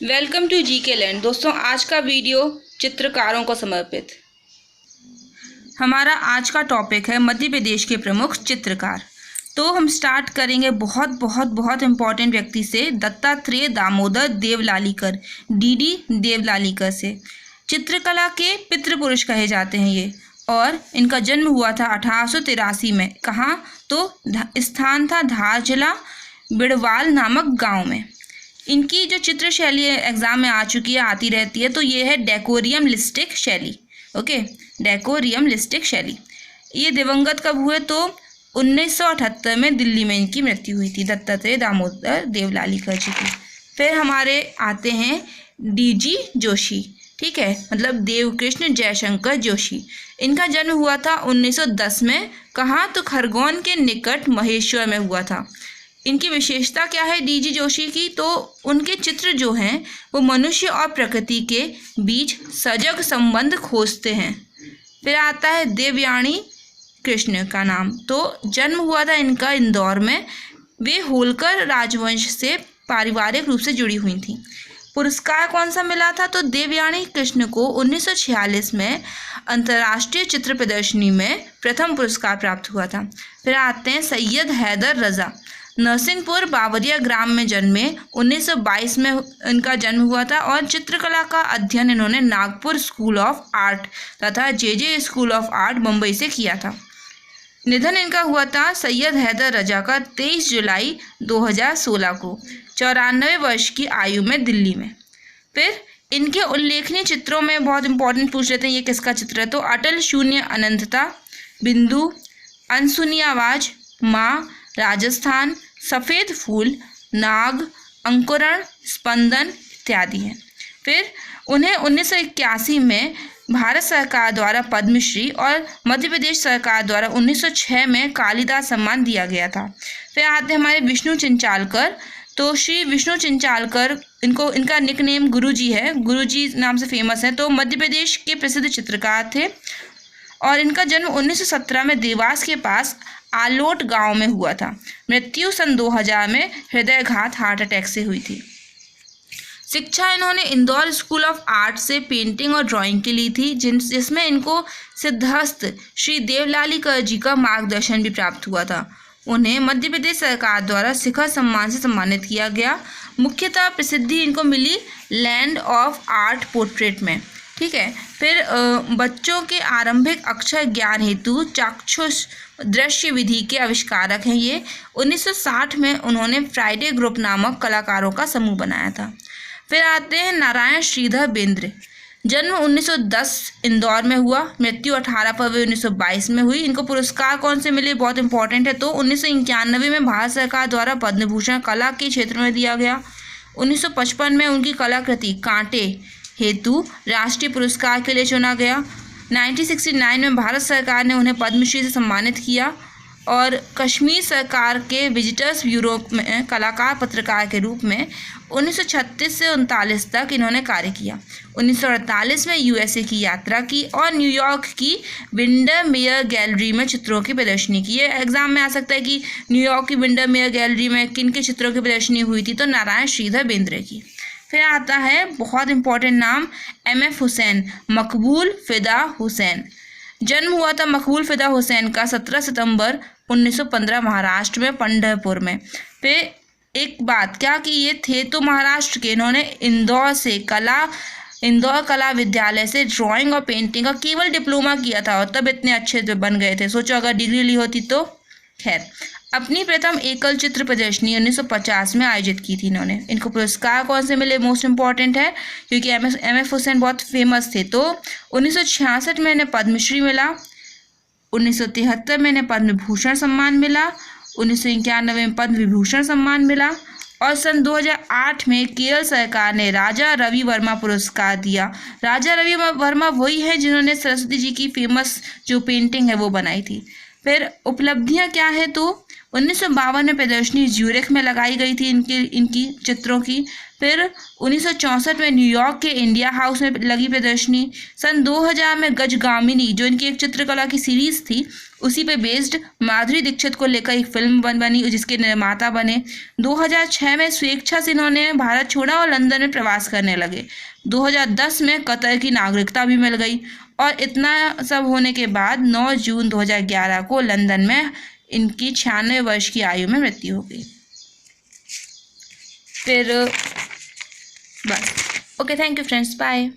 Welcome to GK land. दोस्तों, आज का वीडियो चित्रकारों को समर्पित। हमारा आज का टॉपिक है मध्य प्रदेश के प्रमुख चित्रकार। तो हम स्टार्ट करेंगे बहुत बहुत बहुत इम्पॉर्टेंट व्यक्ति से, दत्तात्रेय दामोदर देवलालीकर, डीडी देवलालीकर से। चित्रकला के पितृपुरुष कहे जाते हैं ये, और इनका जन्म हुआ था 1883 में। कहाँ? तो स्थान था धार जिला बिड़वाल नामक गांव में। इनकी जो चित्र शैली एग्जाम में आ चुकी है, आती रहती है, तो ये है डेकोरियमलिस्टिक शैली। ओके, डेकोरियमलिस्टिक शैली। ये दिवंगत कब हुए? तो 1978 में दिल्ली में इनकी मृत्यु हुई थी, दत्तात्रेय दामोदर देवलालीकर जी की। फिर हमारे आते हैं डीजी जोशी, ठीक है, मतलब देवकृष्ण जयशंकर जोशी। इनका जन्म हुआ था 1910 में। कहाँ? तो खरगोन के निकट महेश्वर में हुआ था। इनकी विशेषता क्या है डीजी जोशी की? तो उनके चित्र जो हैं वो मनुष्य और प्रकृति के बीच सजग संबंध खोजते हैं। फिर आता है देवयानी कृष्ण का नाम। तो जन्म हुआ था इनका इंदौर में। वे होलकर राजवंश से पारिवारिक रूप से जुड़ी हुई थी। पुरस्कार कौन सा मिला था? तो देवयानी कृष्ण को 1946 में अंतर्राष्ट्रीय चित्र प्रदर्शनी में प्रथम पुरस्कार प्राप्त हुआ था। फिर आते हैं सैयद हैदर रजा। नरसिंहपुर बावरिया ग्राम में जन्मे। 1922 में इनका जन्म हुआ था, और चित्रकला का अध्ययन इन्होंने नागपुर स्कूल ऑफ आर्ट तथा जे स्कूल ऑफ आर्ट मुंबई से किया था। निधन इनका हुआ था सैयद हैदर रजा का 23 जुलाई 2016 को, 94 वर्ष की आयु में, दिल्ली में। फिर इनके उल्लेखनीय चित्रों में बहुत इंपॉर्टेंट पूछ लेते हैं, ये किसका चित्र है? तो अटल शून्य अनंतता, बिंदु, अनसुनी आवाज, माँ, राजस्थान, सफ़ेद फूल, नाग, अंकुरण, स्पंदन इत्यादि हैं। फिर उन्हें 1981 में भारत सरकार द्वारा पद्मश्री और मध्य प्रदेश सरकार द्वारा 1906 में कालिदास सम्मान दिया गया था। फिर आते हैं हमारे विष्णु चिंचालकर। तो श्री विष्णु चिंचालकर, इनका निकनेम गुरुजी है, गुरुजी नाम से फेमस है। तो मध्य प्रदेश के प्रसिद्ध चित्रकार थे, और इनका जन्म 1917 में देवास के पास आलोट गांव में हुआ था। मृत्यु सन 2000 में हृदयघात हार्ट अटैक से हुई थी। शिक्षा इन्होंने इंदौर स्कूल ऑफ आर्ट से पेंटिंग और ड्राइंग की ली थी, जिसमें इनको सिद्धहस्त श्री देवलालीकर जी का मार्गदर्शन भी प्राप्त हुआ था। उन्हें मध्य प्रदेश सरकार द्वारा शिखर सम्मान से सम्मानित किया गया। मुख्यतः प्रसिद्धि इनको मिली लैंड ऑफ आर्ट पोर्ट्रेट में, ठीक है। फिर बच्चों के आरंभिक अक्षर ज्ञान हेतु चाक्षुष दृश्य विधि के आविष्कारक हैं ये। 1960 में उन्होंने फ्राइडे ग्रुप नामक कलाकारों का समूह बनाया था। फिर आते हैं नारायण श्रीधर बेंद्रे। जन्म 1910 इंदौर में हुआ, मृत्यु 18 फरवरी 1922 में हुई। इनको पुरस्कार कौन से मिले? बहुत इंपॉर्टेंट है। तो 1991 में भारत सरकार द्वारा पद्म भूषण कला के क्षेत्र में दिया गया। 1955 में उनकी कलाकृति कांटे हेतु राष्ट्रीय पुरस्कार के लिए चुना गया। 1969 में भारत सरकार ने उन्हें पद्मश्री से सम्मानित किया, और कश्मीर सरकार के विजिटर्स ब्यूरो में कलाकार पत्रकार के रूप में 1936 से 1939 तक इन्होंने कार्य किया। 1948 में यूएसए की यात्रा की, और न्यूयॉर्क की विंडरमेयर गैलरी में चित्रों की प्रदर्शनी की। ये एग्जाम में आ सकता है कि न्यूयॉर्क की विंडरमेयर गैलरी में किन के चित्रों की प्रदर्शनी हुई थी? तो नारायण श्रीधर बेंद्रे की। फिर आता है बहुत इंपॉर्टेंट नाम MF हुसैन, मकबूल फ़िदा हुसैन। जन्म हुआ था मकबूल फ़िदा हुसैन का 17 सितंबर 1915 महाराष्ट्र में, पंढरपुर में। फिर एक बात क्या कि ये थे तो महाराष्ट्र के। इन्होंने इंदौर कला विद्यालय से ड्राइंग और पेंटिंग का केवल डिप्लोमा किया था, और तब इतने अच्छे बन गए थे। सोचो अगर डिग्री ली होती तो। खैर, अपनी प्रथम एकल चित्र प्रदर्शनी 1950 में आयोजित की थी इन्होंने। इनको पुरस्कार कौन से मिले? मोस्ट इम्पॉर्टेंट है, क्योंकि MF हुसैन बहुत फेमस थे। तो 1966 में इन्हें पद्मश्री मिला, 1973 में इन्हें पद्म भूषण सम्मान मिला, 1991 में पद्म विभूषण सम्मान मिला, और सन 2008 में केरल सरकार ने राजा रवि वर्मा पुरस्कार दिया। राजा रवि वर्मा वही है जिन्होंने सरस्वती जी की फेमस जो पेंटिंग है वो बनाई थी। फिर उपलब्धियां क्या है? तो 1952 में प्रदर्शनी ज्यूरिख में लगाई गई थी इनकी चित्रों की। फिर 1964 में न्यूयॉर्क के इंडिया हाउस में लगी प्रदर्शनी। सन 2000 में गजगामिनी, जो इनकी एक चित्रकला की सीरीज थी, उसी पे बेस्ड माधुरी दीक्षित को लेकर एक फिल्म बनी जिसके निर्माता बने। 2006 में स्वेच्छा से इन्होंने भारत छोड़ा और लंदन में प्रवास करने लगे। 2010 में कतर की नागरिकता भी मिल गई। और इतना सब होने के बाद 9 जून 2011 को लंदन में इनकी 96 वर्ष की आयु में मृत्यु हो गई। फिर बस, okay, thank you friends, bye.